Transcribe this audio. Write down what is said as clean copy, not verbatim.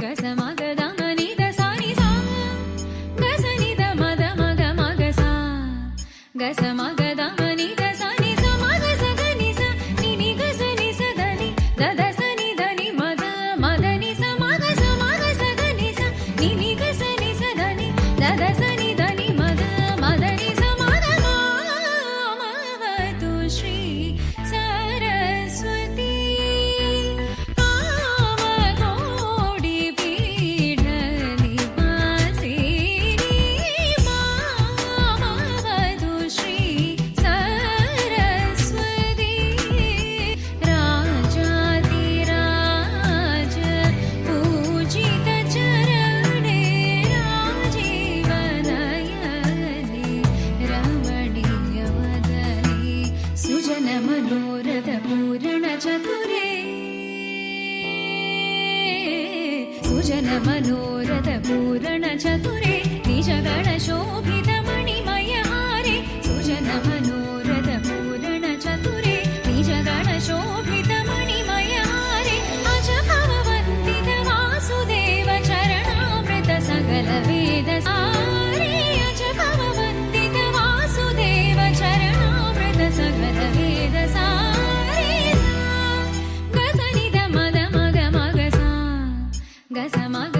గస మగ దమ ని ద సా ని సా గస ని ద మద మగ మగ సా గస మగ దమ ని ద సా ని సా మగ స గ ని స ని ని గ స ని స ద ని ద ద స ని ద ని మద మద ని స మగ స గ ని స ని ని గ స ని స ద ని ద ద స ని ద ని మద మద ని స మద మామవతు శ్రీ సరస్వతి కామకోడి పీఠ నివాసిని మామవతు శ్రీ సరస్వతి రాజాధిరాజ పూజిత చరణే రాజీవనయనే రమణీయ వదనే సుజన మనోరథ పూరణ చతురే సుజన మనోరథ పూరణ చతురే నిజ గణ శోభిత మణిమయ హారే సుజన మనోరథ పూరణ చతురే నిజ గణ శోభిత మణిమయ హారే అజ భవవంతిత వాసుదేవ చరణామృత సకల వేద సారే అజ భవవంతిత వాసుదేవ చరణామృత సకల వేద సారే గస ని ద మద మగ మగ సా గస మగ